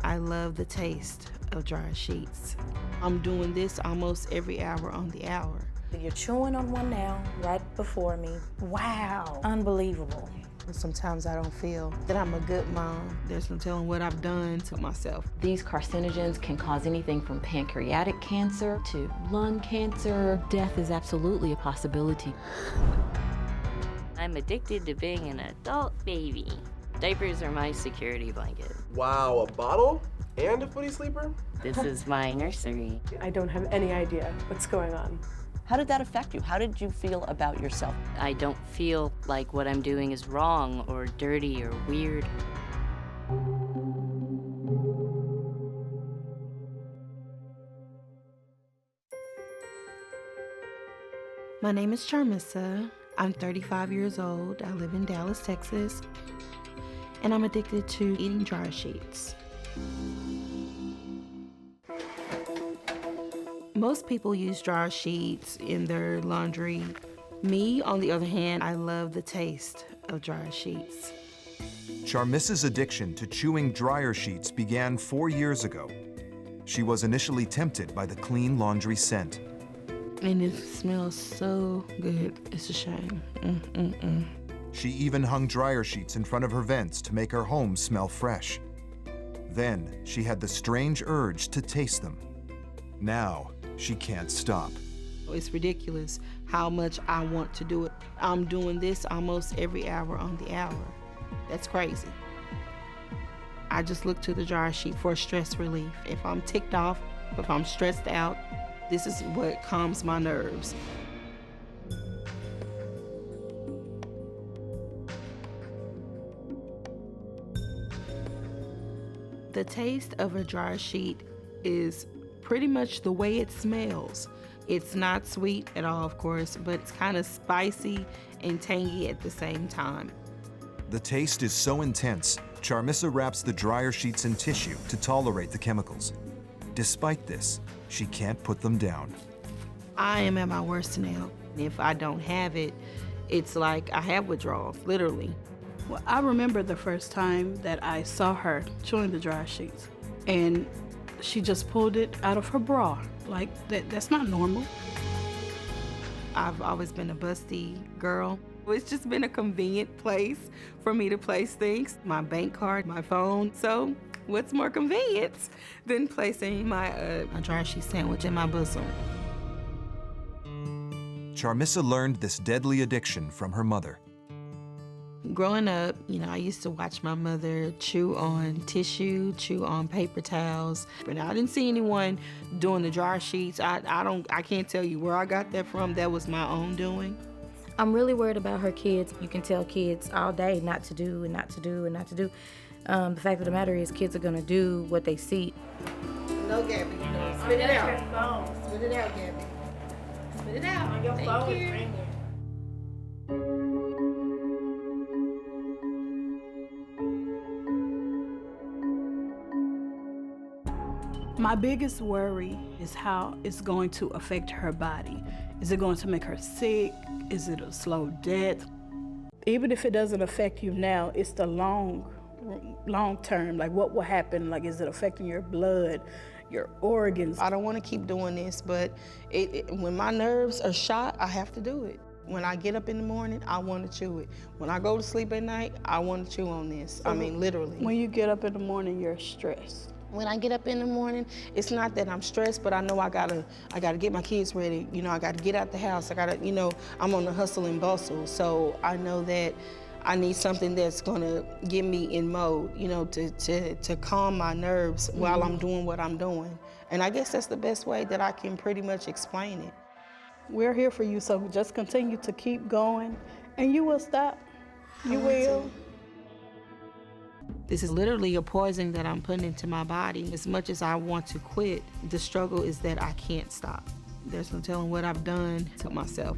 I love the taste of dry sheets. I'm doing this almost every hour on the hour. You're chewing on one now, right before me. Wow, unbelievable. Sometimes I don't feel that I'm a good mom. There's no telling what I've done to myself. These carcinogens can cause anything from pancreatic cancer to lung cancer. Death is absolutely a possibility. I'm addicted to being an adult baby. Diapers are my security blanket. Wow, a bottle and a footy sleeper? This is my nursery. I don't have any idea what's going on. How did that affect you? How did you feel about yourself? I don't feel like what I'm doing is wrong or dirty or weird. My name is Charmissa. I'm 35 years old. I live in Dallas, Texas. And I'm addicted to eating dryer sheets. Most people use dryer sheets in their laundry. Me, on the other hand, I love the taste of dryer sheets. Charmissa's addiction to chewing dryer sheets began 4 years ago. She was initially tempted by the clean laundry scent. And it smells so good. It's a shame. She even hung dryer sheets in front of her vents to make her home smell fresh. Then she had the strange urge to taste them. Now she can't stop. It's ridiculous how much I want to do it. I'm doing this almost every hour on the hour. That's crazy. I just look to the dryer sheet for stress relief. If I'm ticked off, if I'm stressed out, this is what calms my nerves. The taste of a dryer sheet is pretty much the way it smells. It's not sweet at all, of course, but it's kind of spicy and tangy at the same time. The taste is so intense, Charmissa wraps the dryer sheets in tissue to tolerate the chemicals. Despite this, she can't put them down. I am at my worst now. If I don't have it, it's like I have withdrawals, literally. Well, I remember the first time that I saw her chewing the dryer sheets, and she just pulled it out of her bra. Like, that's not normal. I've always been a busty girl. It's just been a convenient place for me to place things. My bank card, my phone. So what's more convenient than placing my dryer sheet sandwich in my bosom? Charmissa learned this deadly addiction from her mother. Growing up, I used to watch my mother chew on tissue, chew on paper towels. But I didn't see anyone doing the dryer sheets. I can't tell you where I got that from. That was my own doing. I'm really worried about her kids. You can tell kids all day not to do and not to do and not to do. The fact of the matter is kids are gonna do what they see. No, Gabby. Spit it out. Spit it out, Gabby. Spit it out. On your phone. Thank you. My biggest worry is how it's going to affect her body. Is it going to make her sick? Is it a slow death? Even if it doesn't affect you now, it's the long term. Like, what will happen? Like, is it affecting your blood, your organs? I don't want to keep doing this, but when my nerves are shot, I have to do it. When I get up in the morning, I want to chew it. When I go to sleep at night, I want to chew on this. I mean, literally. When you get up in the morning, you're stressed. When I get up in the morning, it's not that I'm stressed, but I know I gotta get my kids ready. I gotta get out the house. I'm on the hustle and bustle. So I know that I need something that's gonna get me in mode, to calm my nerves while I'm doing what I'm doing. And I guess that's the best way that I can pretty much explain it. We're here for you, so just continue to keep going, and you will stop. You will. This is literally a poison that I'm putting into my body. As much as I want to quit, the struggle is that I can't stop. There's no telling what I've done to myself.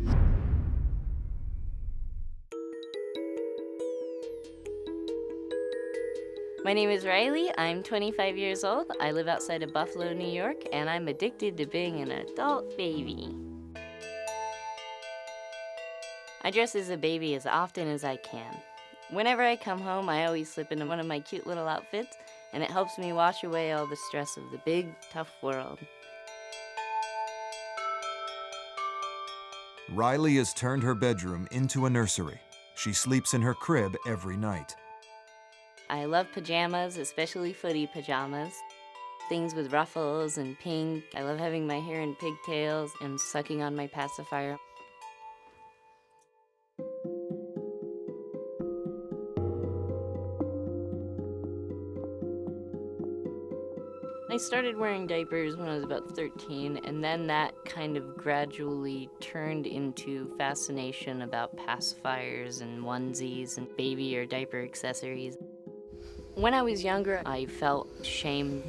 My name is Riley. I'm 25 years old. I live outside of Buffalo, New York, and I'm addicted to being an adult baby. I dress as a baby as often as I can. Whenever I come home, I always slip into one of my cute little outfits, and it helps me wash away all the stress of the big, tough world. Riley has turned her bedroom into a nursery. She sleeps in her crib every night. I love pajamas, especially footy pajamas. Things with ruffles and pink. I love having my hair in pigtails and sucking on my pacifier. I started wearing diapers when I was about 13, and then that kind of gradually turned into fascination about pacifiers and onesies and baby or diaper accessories. When I was younger, I felt shame.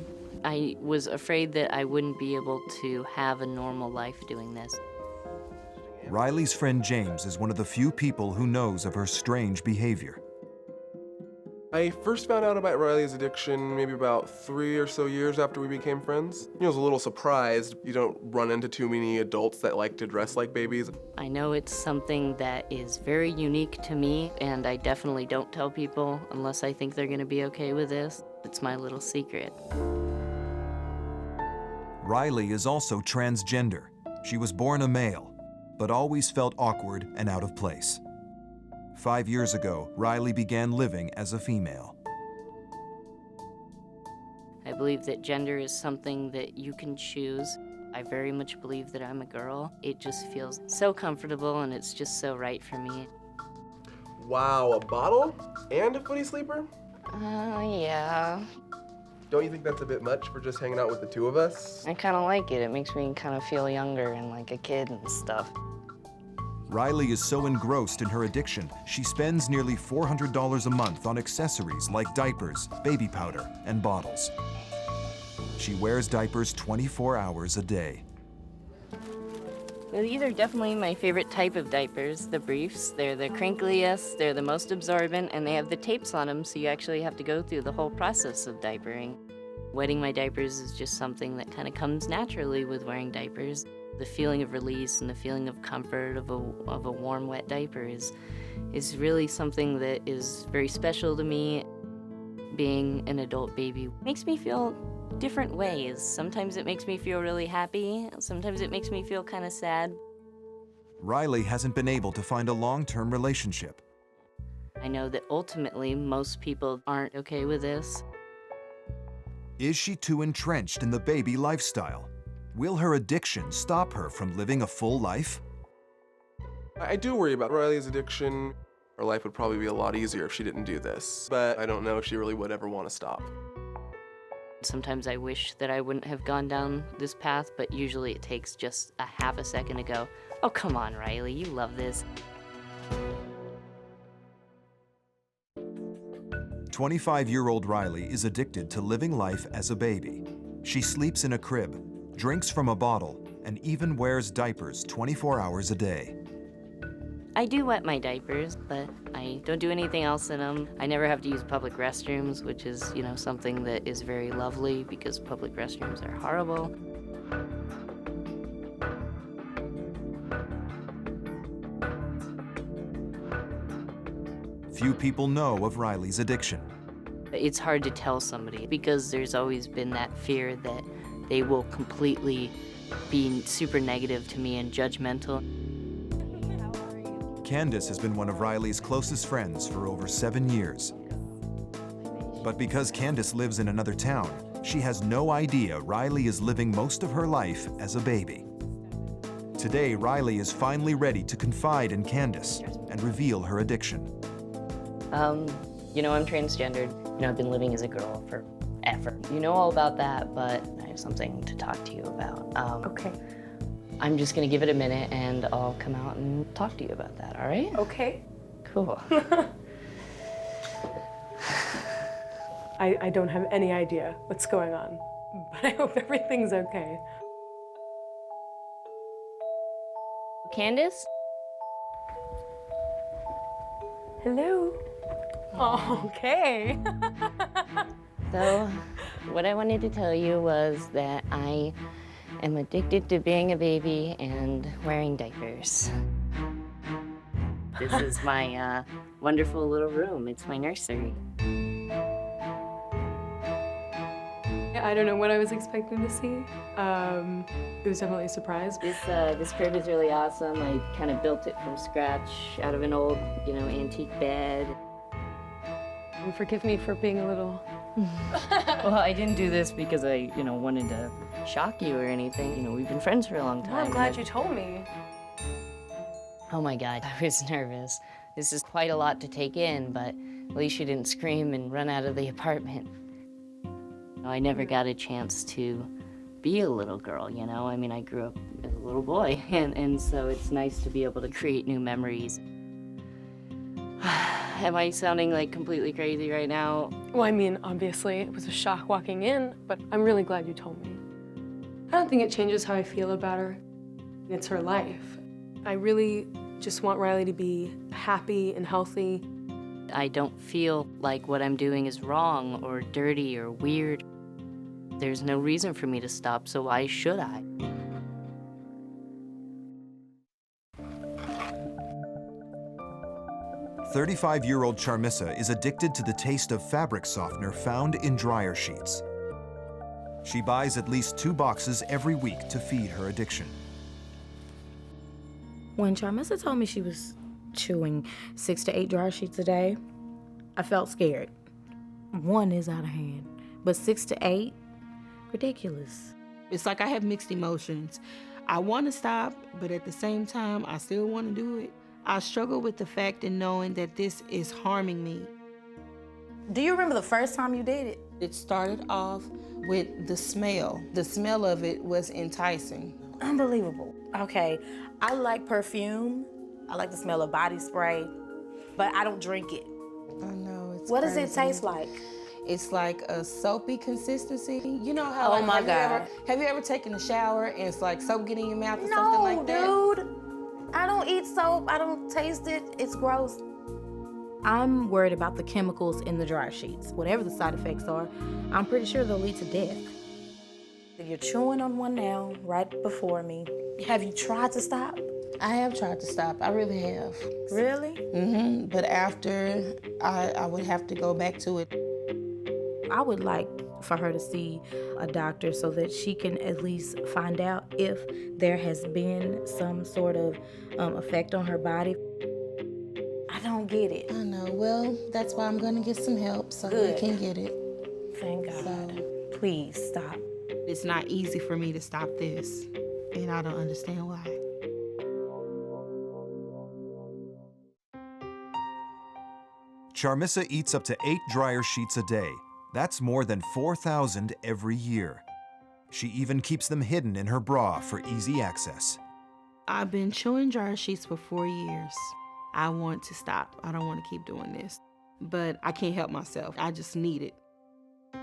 I was afraid that I wouldn't be able to have a normal life doing this. Riley's friend James is one of the few people who knows of her strange behavior. I first found out about Riley's addiction maybe about 3 or so years after we became friends. I was a little surprised. You don't run into too many adults that like to dress like babies. I know it's something that is very unique to me, and I definitely don't tell people unless I think they're going to be okay with this. It's my little secret. Riley is also transgender. She was born a male, but always felt awkward and out of place. 5 years ago, Riley began living as a female. I believe that gender is something that you can choose. I very much believe that I'm a girl. It just feels so comfortable, and it's just so right for me. Wow, a bottle and a footy sleeper? Yeah. Don't you think that's a bit much for just hanging out with the two of us? I kind of like it. It makes me kind of feel younger and like a kid and stuff. Riley is so engrossed in her addiction, she spends nearly $400 a month on accessories like diapers, baby powder, and bottles. She wears diapers 24 hours a day. Well, these are definitely my favorite type of diapers, the briefs. They're the crinkliest, they're the most absorbent, and they have the tapes on them, so you actually have to go through the whole process of diapering. Wetting my diapers is just something that kind of comes naturally with wearing diapers. The feeling of release and the feeling of comfort of a warm, wet diaper is really something that is very special to me. Being an adult baby makes me feel different ways. Sometimes it makes me feel really happy. Sometimes it makes me feel kind of sad. Riley hasn't been able to find a long-term relationship. I know that ultimately most people aren't okay with this. Is she too entrenched in the baby lifestyle? Will her addiction stop her from living a full life? I do worry about Riley's addiction. Her life would probably be a lot easier if she didn't do this, but I don't know if she really would ever want to stop. Sometimes I wish that I wouldn't have gone down this path, but usually it takes just a half a second to go, oh, come on, Riley, you love this. 25-year-old Riley is addicted to living life as a baby. She sleeps in a crib, drinks from a bottle, and even wears diapers 24 hours a day. I do wet my diapers, but I don't do anything else in them. I never have to use public restrooms, which is, something that is very lovely because public restrooms are horrible. Few people know of Riley's addiction. It's hard to tell somebody because there's always been that fear that they will completely be super negative to me and judgmental. Candace has been one of Riley's closest friends for over 7 years. But because Candace lives in another town, she has no idea Riley is living most of her life as a baby. Today, Riley is finally ready to confide in Candace and reveal her addiction. I'm transgendered. I've been living as a girl forever. You know all about that, but I have something to talk to you about. Okay. I'm just gonna give it a minute and I'll come out and talk to you about that, all right? Okay. Cool. I don't have any idea what's going on, but I hope everything's okay. Candace? Hello. Oh, okay. So, what I wanted to tell you was that I am addicted to being a baby and wearing diapers. This is my wonderful little room. It's my nursery. I don't know what I was expecting to see. It was definitely a surprise. This crib is really awesome. I kind of built it from scratch out of an old, antique bed. And forgive me for being a little... Well, I didn't do this because I, wanted to shock you or anything. We've been friends for a long time. Well, I'm glad you told me. Oh my God, I was nervous. This is quite a lot to take in, but at least you didn't scream and run out of the apartment. I never got a chance to be a little girl, I mean, I grew up as a little boy, and so it's nice to be able to create new memories. Am I sounding like completely crazy right now? Well, I mean, obviously, it was a shock walking in, but I'm really glad you told me. I don't think it changes how I feel about her. It's her life. I really just want Riley to be happy and healthy. I don't feel like what I'm doing is wrong or dirty or weird. There's no reason for me to stop, so why should I? "35-year-old Charmissa is addicted to the taste of fabric softener found in dryer sheets. She buys at least 2 boxes every week to feed her addiction. When Charmissa told me she was chewing 6 to 8 dryer sheets a day, I felt scared. 1 is out of hand, but 6 to 8, ridiculous. It's like I have mixed emotions. I want to stop, but at the same time, I still want to do it. I struggle with the fact of knowing that this is harming me. Do you remember the first time you did it? It started off with the smell. The smell of it was enticing. Unbelievable. Okay, I like perfume. I like the smell of body spray, but I don't drink it. I know, it's What does it crazy. taste like? It's like a soapy consistency. You know how, Oh my God. Have you ever taken a shower and it's like soap getting in your mouth or No, something like that? dude. I don't eat soap. I don't taste it. It's gross. I'm worried about the chemicals in the dryer sheets. Whatever the side effects are, I'm pretty sure they'll lead to death. You're chewing on one now, right before me. Have you tried to stop? I have tried to stop. I really have. Really? Mm-hmm. But after, I would have to go back to it. I would like for her to see a doctor so that she can at least find out if there has been some sort of effect on her body. I don't get it. I know. Well, that's why I'm going to get some help so Good. we can get it. Thank God. So, please stop. it's not easy for me to stop this, and I don't understand why. Charmissa eats up to 8 dryer sheets a day. That's more than 4,000 every year. She even keeps them hidden in her bra for easy access. I've been chewing dryer sheets for 4 years. I want to stop. I don't want to keep doing this. But I can't help myself. I just need it.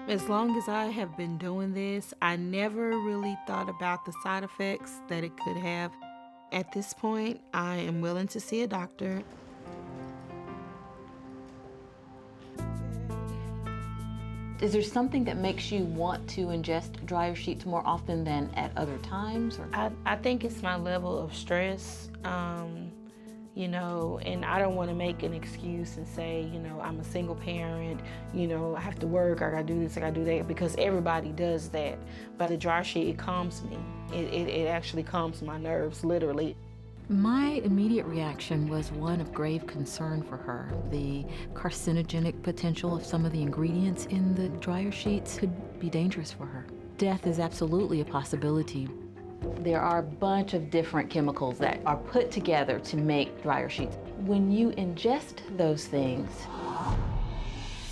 As long as I have been doing this, I never really thought about the side effects that it could have. At this point, I am willing to see a doctor. Is there something that makes you want to ingest dryer sheets more often than at other times? Or? I think it's my level of stress, and I don't want to make an excuse and say, I'm a single parent, I have to work, I gotta do this, I gotta do that, because everybody does that. But the dryer sheet, it calms me. It actually calms my nerves, literally. My immediate reaction was one of grave concern for her. The carcinogenic potential of some of the ingredients in the dryer sheets could be dangerous for her. Death is absolutely a possibility. There are a bunch of different chemicals that are put together to make dryer sheets. When you ingest those things,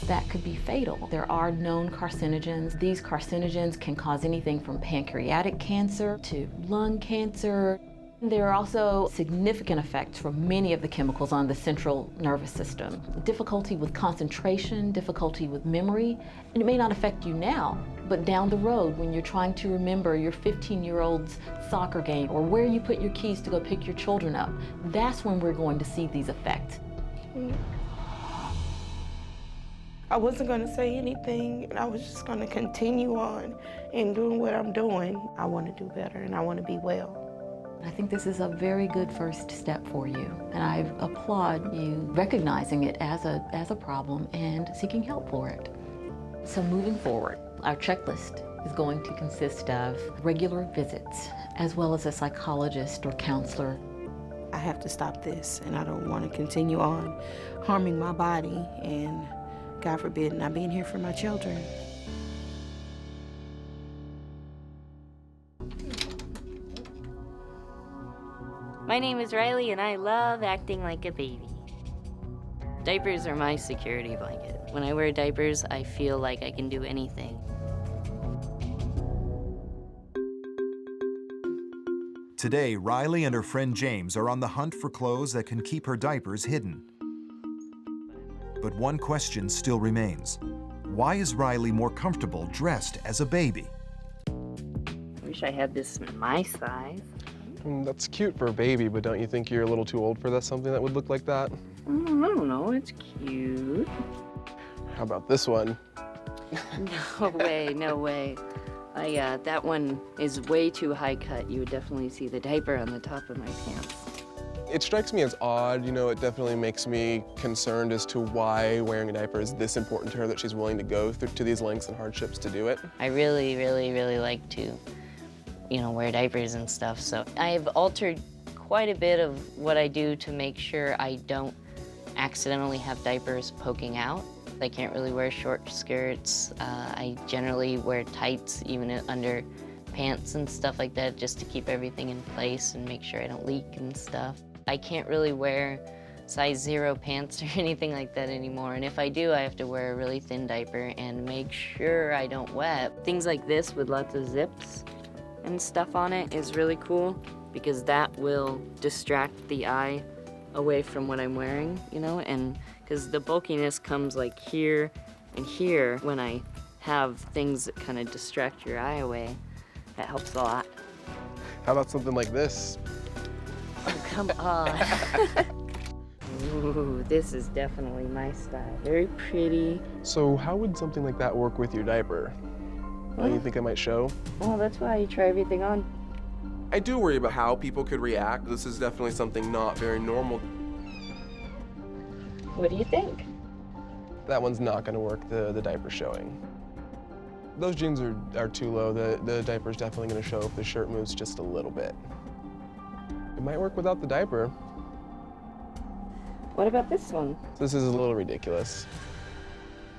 that could be fatal. There are known carcinogens. These carcinogens can cause anything from pancreatic cancer to lung cancer. There are also significant effects from many of the chemicals on the central nervous system. Difficulty with concentration, difficulty with memory, and it may not affect you now, but down the road when you're trying to remember your 15-year-old's soccer game or where you put your keys to go pick your children up, that's when we're going to see these effects. I wasn't going to say anything, and I was just going to continue on and doing what I'm doing. I want to do better, and I want to be well. I think this is a very good first step for you, and I applaud you recognizing it as a problem and seeking help for it. So moving forward, our checklist is going to consist of regular visits, as well as a psychologist or counselor. I have to stop this, and I don't want to continue on harming my body and, God forbid, not being here for my children. My name is Riley, and I love acting like a baby. Diapers are my security blanket. When I wear diapers, I feel like I can do anything. Today, Riley and her friend James are on the hunt for clothes that can keep her diapers hidden. But one question still remains. Why is Riley more comfortable dressed as a baby? I wish I had this in my size. That's cute for a baby, but don't you think you're a little too old for that, something that would look like that? I don't know, it's cute. How about this one? No way, no way. That one is way too high cut. You would definitely see the diaper on the top of my pants. It strikes me as odd, it definitely makes me concerned as to why wearing a diaper is this important to her that she's willing to go through to these lengths and hardships to do it. I really, really, really like to, wear diapers and stuff, so I've altered quite a bit of what I do to make sure I don't accidentally have diapers poking out. I can't really wear short skirts. I generally wear tights, even under pants and stuff like that, just to keep everything in place and make sure I don't leak and stuff. I can't really wear size 0 pants or anything like that anymore, and if I do, I have to wear a really thin diaper and make sure I don't wet. Things like this with lots of zips and stuff on it is really cool because that will distract the eye away from what I'm wearing, and because the bulkiness comes like here and here. When I have things that kind of distract your eye away, that helps a lot. How about something like this? Oh, come on. Ooh, this is definitely my style. Very pretty. So how would something like that work with your diaper? Don't you think it might show? Well, that's why you try everything on. I do worry about how people could react. This is definitely something not very normal. What do you think? That one's not going to work, the diaper showing. Those jeans are too low. The diaper's definitely going to show if the shirt moves just a little bit. It might work without the diaper. What about this one? This is a little ridiculous.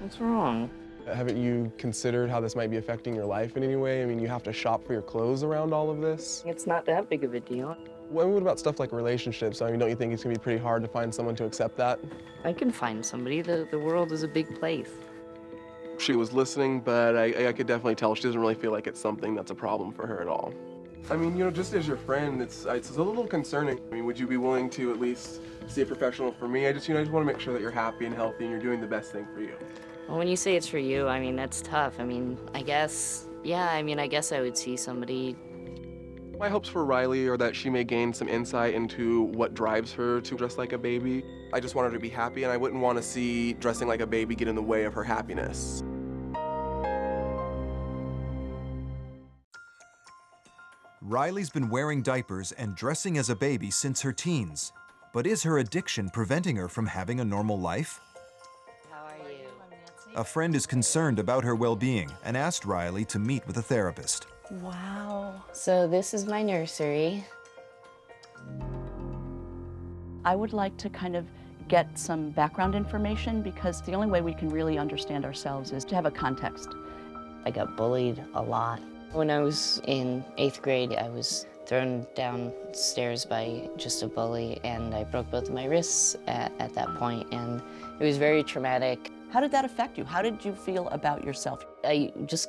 What's wrong? Haven't you considered how this might be affecting your life in any way? I mean, you have to shop for your clothes around all of this. It's not that big of a deal. What about stuff like relationships? I mean, don't you think it's going to be pretty hard to find someone to accept that? I can find somebody. The world is a big place. She was listening, but I could definitely tell she doesn't really feel like it's something that's a problem for her at all. I mean, just as your friend, it's a little concerning. I mean, would you be willing to at least see a professional for me? I just want to make sure that you're happy and healthy and you're doing the best thing for you. Well, when you say it's for you, I mean, that's tough. I mean, I guess I would see somebody. My hopes for Riley are that she may gain some insight into what drives her to dress like a baby. I just want her to be happy, and I wouldn't want to see dressing like a baby get in the way of her happiness. Riley's been wearing diapers and dressing as a baby since her teens. But is her addiction preventing her from having a normal life? How are you? A friend is concerned about her well-being and asked Riley to meet with a therapist. Wow. So this is my nursery. I would like to kind of get some background information because the only way we can really understand ourselves is to have a context. I got bullied a lot. When I was in 8th grade, I was thrown downstairs by just a bully, and I broke both of my wrists at that point, and it was very traumatic. How did that affect you? How did you feel about yourself? I just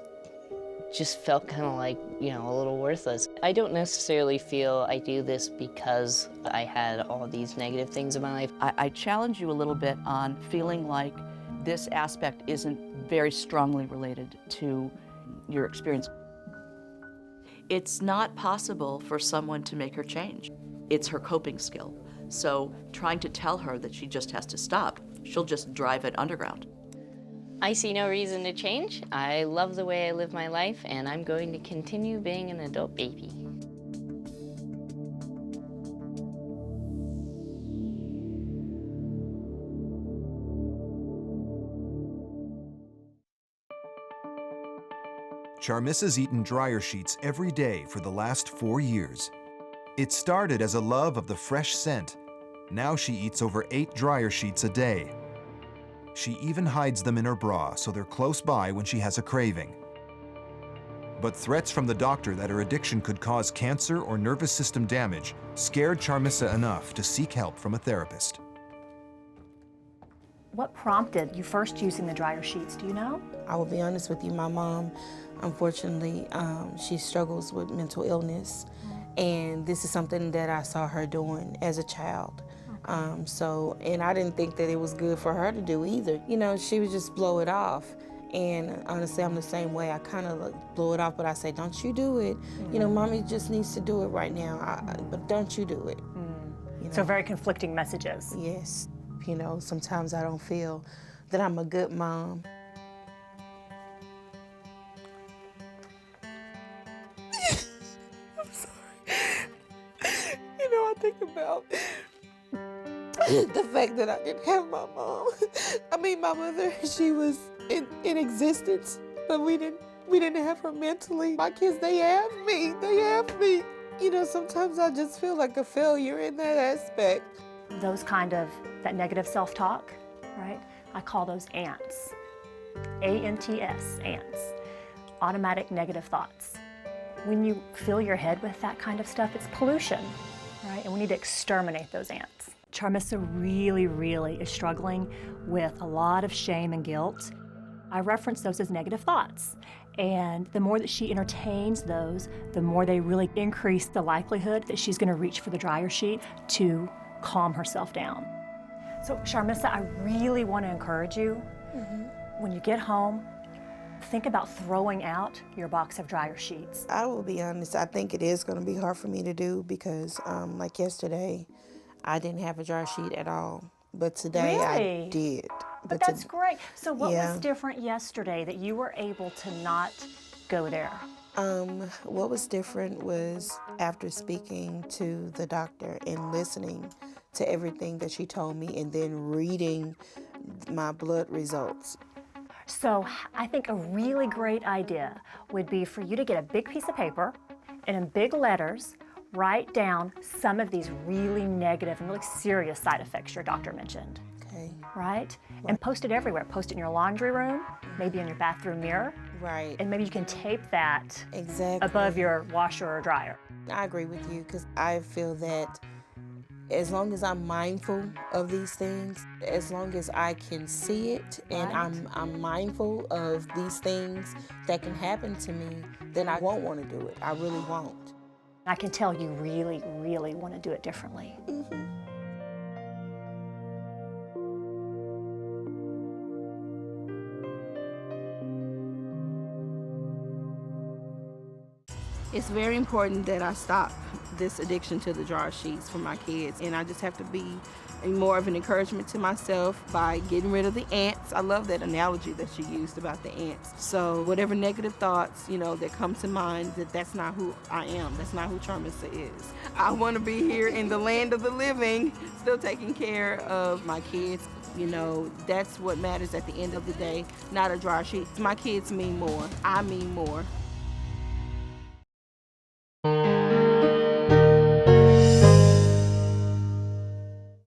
felt kind of like, a little worthless. I don't necessarily feel I do this because I had all these negative things in my life. I challenge you a little bit on feeling like this aspect isn't very strongly related to your experience. It's not possible for someone to make her change. It's her coping skill. So trying to tell her that she just has to stop, she'll just drive it underground. I see no reason to change. I love the way I live my life, and I'm going to continue being an adult baby. Charmissa's eaten dryer sheets every day for the last 4 years. It started as a love of the fresh scent. Now she eats over 8 dryer sheets a day. She even hides them in her bra so they're close by when she has a craving. But threats from the doctor that her addiction could cause cancer or nervous system damage scared Charmissa enough to seek help from a therapist. What prompted you first using the dryer sheets, do you know? I will be honest with you, my mom, unfortunately, she struggles with mental illness. And this is something that I saw her doing as a child. And I didn't think that it was good for her to do either. You know, she would just blow it off. And honestly, I'm the same way. I kind of like blow it off, but I say, don't you do it. You know, mommy just needs to do it right now, but don't you do it. You know? So very conflicting messages. Yes. You know, sometimes I don't feel that I'm a good mom. I'm sorry. You know, I think about the fact that I didn't have my mom. I mean, my mother, she was in existence, but we didn't have her mentally. My kids, they have me. They have me. You know, sometimes I just feel like a failure in that aspect. Those that negative self-talk, right? I call those ants. A-N-T-S, ants. Automatic negative thoughts. When you fill your head with that kind of stuff, it's pollution, right? And we need to exterminate those ants. Charmissa really, really is struggling with a lot of shame and guilt. I reference those as negative thoughts. And the more that she entertains those, the more they really increase the likelihood that she's gonna reach for the dryer sheet to calm herself down. So Charmissa, I really wanna encourage you, when you get home, think about throwing out your box of dryer sheets. I will be honest, I think it is gonna be hard for me to do because like yesterday, I didn't have a dryer sheet at all. But today I did. But that's great. So what was different yesterday that you were able to not go there? What was different was after speaking to the doctor and listening to everything that she told me and then reading my blood results. So I think a really great idea would be for you to get a big piece of paper and in big letters, write down some of these really negative and really serious side effects your doctor mentioned. Okay. Right? And post it everywhere. Post it in your laundry room, maybe in your bathroom mirror. Right. And maybe you can tape that exactly above your washer or dryer. I agree with you because I feel that as long as I'm mindful of these things, as long as I can see it and I'm mindful of these things that can happen to me, then I won't want to do it. I really won't. I can tell you really, really want to do it differently. It's very important that I stop this addiction to the dryer sheets for my kids, and I just have to be more of an encouragement to myself by getting rid of the ants. I love that analogy that you used about the ants. So whatever negative thoughts, you know, that come to mind, that's not who I am. That's not who Charmissa is. I want to be here in the land of the living, still taking care of my kids. You know, that's what matters at the end of the day, not a dryer sheet. My kids mean more. I mean more.